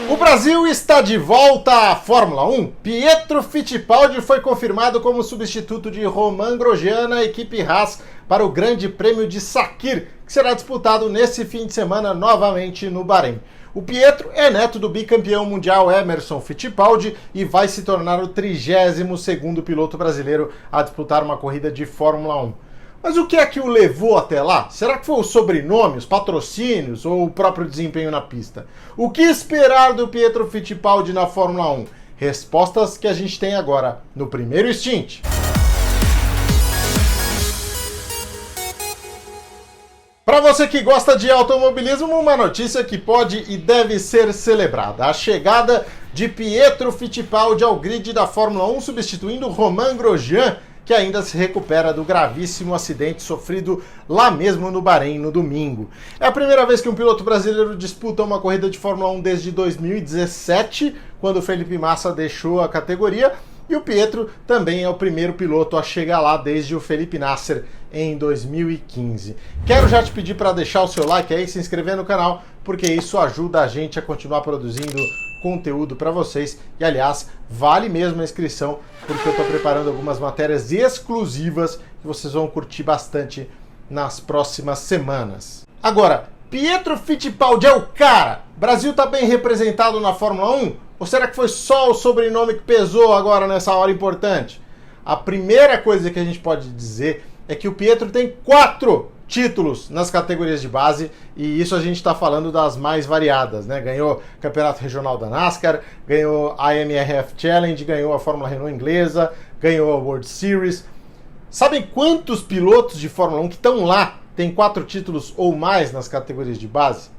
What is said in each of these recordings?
O Brasil está de volta à Fórmula 1. Pietro Fittipaldi foi confirmado como substituto de Romain Grosjean na equipe Haas para o Grande Prêmio de Sakhir, que será disputado nesse fim de semana novamente no Bahrein. O Pietro é neto do bicampeão mundial Emerson Fittipaldi e vai se tornar o 32º piloto brasileiro a disputar uma corrida de Fórmula 1. Mas o que é que o levou até lá? Será que foi o sobrenome, os patrocínios ou o próprio desempenho na pista? O que esperar do Pietro Fittipaldi na Fórmula 1? Respostas que a gente tem agora no primeiro stint. Para você que gosta de automobilismo, uma notícia que pode e deve ser celebrada. A chegada de Pietro Fittipaldi ao grid da Fórmula 1, substituindo Romain Grosjean, que ainda se recupera do gravíssimo acidente sofrido lá mesmo no Bahrein no domingo. É a primeira vez que um piloto brasileiro disputa uma corrida de Fórmula 1 desde 2017, quando o Felipe Massa deixou a categoria, e o Pietro também é o primeiro piloto a chegar lá desde o Felipe Nasser em 2015. Quero já te pedir para deixar o seu like aí, se inscrever no canal, porque isso ajuda a gente a continuar produzindo conteúdo para vocês. E aliás, vale mesmo a inscrição, porque eu estou preparando algumas matérias exclusivas que vocês vão curtir bastante nas próximas semanas. Agora, Pietro Fittipaldi é o cara? O Brasil está bem representado na Fórmula 1? Ou será que foi só o sobrenome que pesou agora nessa hora importante? A primeira coisa que a gente pode dizer é que o Pietro tem 4 títulos nas categorias de base, e isso a gente está falando das mais variadas, né? Ganhou Campeonato Regional da NASCAR, ganhou a MRF Challenge, ganhou a Fórmula Renault inglesa, ganhou a World Series. Sabem quantos pilotos de Fórmula 1 que estão lá têm 4 títulos ou mais nas categorias de base?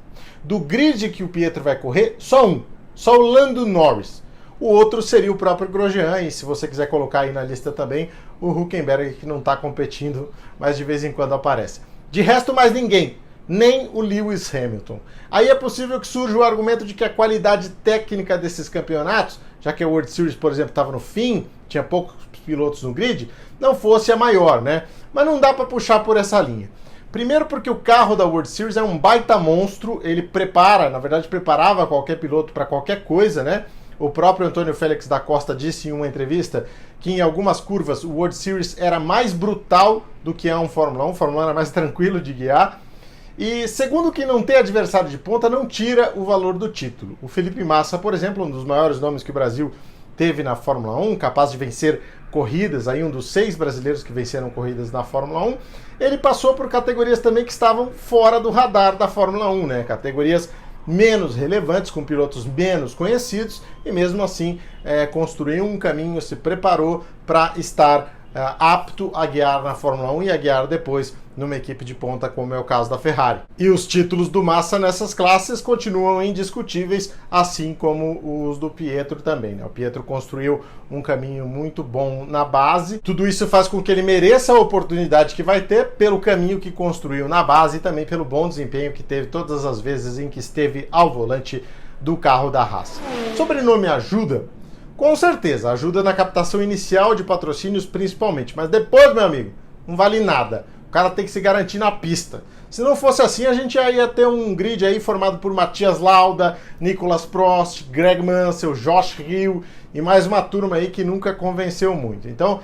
Do grid que o Pietro vai correr, só o Lando Norris. O outro seria o próprio Grosjean, e se você quiser colocar aí na lista também, o Hülkenberg, que não está competindo, mas de vez em quando aparece. De resto, mais ninguém, nem o Lewis Hamilton. Aí é possível que surja o argumento de que a qualidade técnica desses campeonatos, já que a World Series, por exemplo, estava no fim, tinha poucos pilotos no grid, não fosse a maior, né? Mas não dá para puxar por essa linha. Primeiro porque o carro da World Series é um baita monstro, ele preparava qualquer piloto para qualquer coisa, né? O próprio Antônio Félix da Costa disse em uma entrevista que em algumas curvas o World Series era mais brutal do que um Fórmula 1, o Fórmula 1 era mais tranquilo de guiar. E segundo que não ter adversário de ponta não tira o valor do título. O Felipe Massa, por exemplo, um dos maiores nomes que o Brasil teve na Fórmula 1, capaz de vencer corridas, aí um dos 6 brasileiros que venceram corridas na Fórmula 1, ele passou por categorias também que estavam fora do radar da Fórmula 1, né? Categorias menos relevantes, com pilotos menos conhecidos, e mesmo assim construiu um caminho, se preparou para estar apto a guiar na Fórmula 1 e a guiar depois numa equipe de ponta, como é o caso da Ferrari. E os títulos do Massa nessas classes continuam indiscutíveis, assim como os do Pietro também, né? O Pietro construiu um caminho muito bom na base. Tudo isso faz com que ele mereça a oportunidade que vai ter pelo caminho que construiu na base e também pelo bom desempenho que teve todas as vezes em que esteve ao volante do carro da Haas. Sobrenome ajuda? Com certeza, ajuda na captação inicial de patrocínios principalmente, mas depois, meu amigo, não vale nada. O cara tem que se garantir na pista. Se não fosse assim, a gente ia ter um grid aí formado por Matias Lauda, Nicolas Prost, Greg Mansell, Josh Hill e mais uma turma aí que nunca convenceu muito. Então,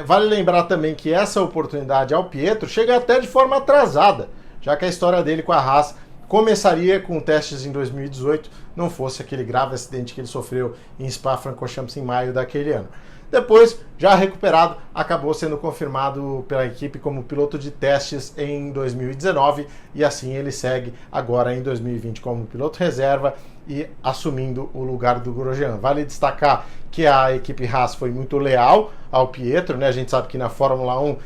vale lembrar também que essa oportunidade ao Pietro chega até de forma atrasada, já que a história dele com a Haas começaria com testes em 2018, não fosse aquele grave acidente que ele sofreu em Spa-Francorchamps em maio daquele ano. Depois, já recuperado, acabou sendo confirmado pela equipe como piloto de testes em 2019 e assim ele segue agora em 2020 como piloto reserva e assumindo o lugar do Grosjean. Vale destacar que a equipe Haas foi muito leal ao Pietro, né? A gente sabe que na Fórmula 1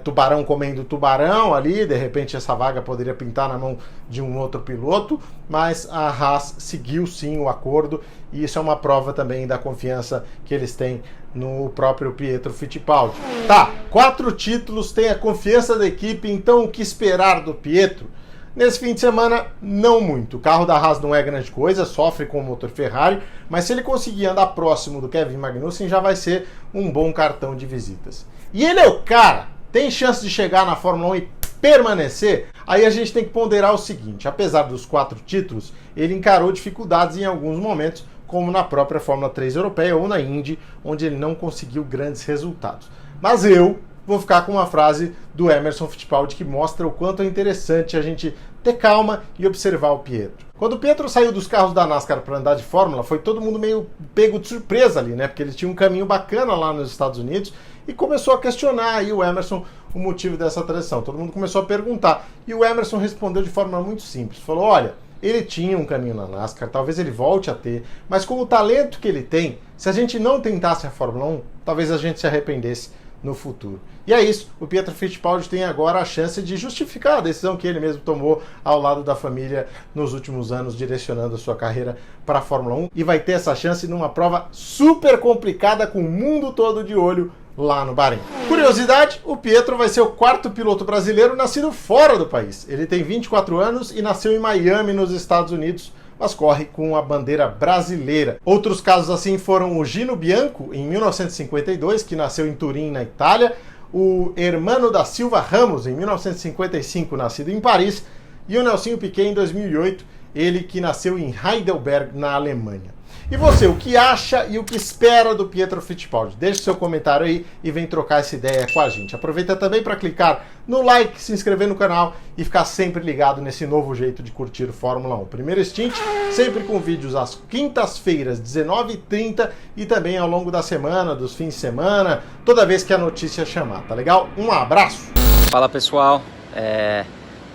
tubarão comendo tubarão ali, de repente essa vaga poderia pintar na mão de um outro piloto, mas a Haas seguiu sim o acordo e isso é uma prova também da confiança que eles têm no próprio Pietro Fittipaldi. Tá, 4 títulos, tem a confiança da equipe, então o que esperar do Pietro? Nesse fim de semana, não muito. O carro da Haas não é grande coisa, sofre com o motor Ferrari, mas se ele conseguir andar próximo do Kevin Magnussen, já vai ser um bom cartão de visitas. E ele é o cara, tem chance de chegar na Fórmula 1 e permanecer, aí a gente tem que ponderar o seguinte: apesar dos 4 títulos, ele encarou dificuldades em alguns momentos, como na própria Fórmula 3 europeia ou na Indy, onde ele não conseguiu grandes resultados. Mas eu vou ficar com uma frase do Emerson Fittipaldi que mostra o quanto é interessante a gente ter calma e observar o Pietro. Quando o Pietro saiu dos carros da NASCAR para andar de Fórmula, foi todo mundo meio pego de surpresa ali, né? Porque ele tinha um caminho bacana lá nos Estados Unidos e começou a questionar aí o Emerson o motivo dessa transição. Todo mundo começou a perguntar. E o Emerson respondeu de forma muito simples. Falou, olha, ele tinha um caminho na NASCAR, talvez ele volte a ter, mas com o talento que ele tem, se a gente não tentasse a Fórmula 1, talvez a gente se arrependesse no futuro. E é isso, o Pietro Fittipaldi tem agora a chance de justificar a decisão que ele mesmo tomou ao lado da família nos últimos anos, direcionando a sua carreira para a Fórmula 1, e vai ter essa chance numa prova super complicada com o mundo todo de olho lá no Bahrein. Curiosidade, o Pietro vai ser o 4º piloto brasileiro nascido fora do país. Ele tem 24 anos e nasceu em Miami, nos Estados Unidos, mas corre com a bandeira brasileira. Outros casos assim foram o Gino Bianco, em 1952, que nasceu em Turim, na Itália, o Hermano da Silva Ramos, em 1955, nascido em Paris, e o Nelsinho Piquet, em 2008, ele que nasceu em Heidelberg, na Alemanha. E você, o que acha e o que espera do Pietro Fittipaldi? Deixe seu comentário aí e vem trocar essa ideia com a gente. Aproveita também para clicar no like, se inscrever no canal e ficar sempre ligado nesse novo jeito de curtir Fórmula 1. Primeiro Stint, sempre com vídeos às quintas-feiras, 19h30, e também ao longo da semana, dos fins de semana, toda vez que a notícia chamar, tá legal? Um abraço! Fala pessoal,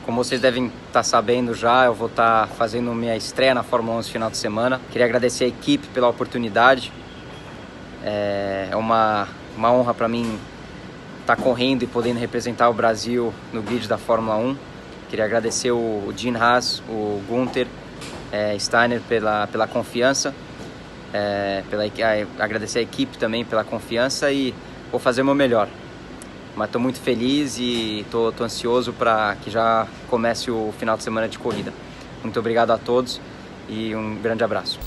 como vocês devem estar sabendo já, eu vou estar fazendo minha estreia na Fórmula 1 esse final de semana. Queria agradecer a equipe pela oportunidade. É uma honra para mim estar correndo e podendo representar o Brasil no grid da Fórmula 1. Queria agradecer o Gene Haas, o Gunther Steiner pela confiança. Agradecer a equipe também pela confiança e vou fazer o meu melhor. Mas estou muito feliz e estou ansioso para que já comece o final de semana de corrida. Muito obrigado a todos e um grande abraço.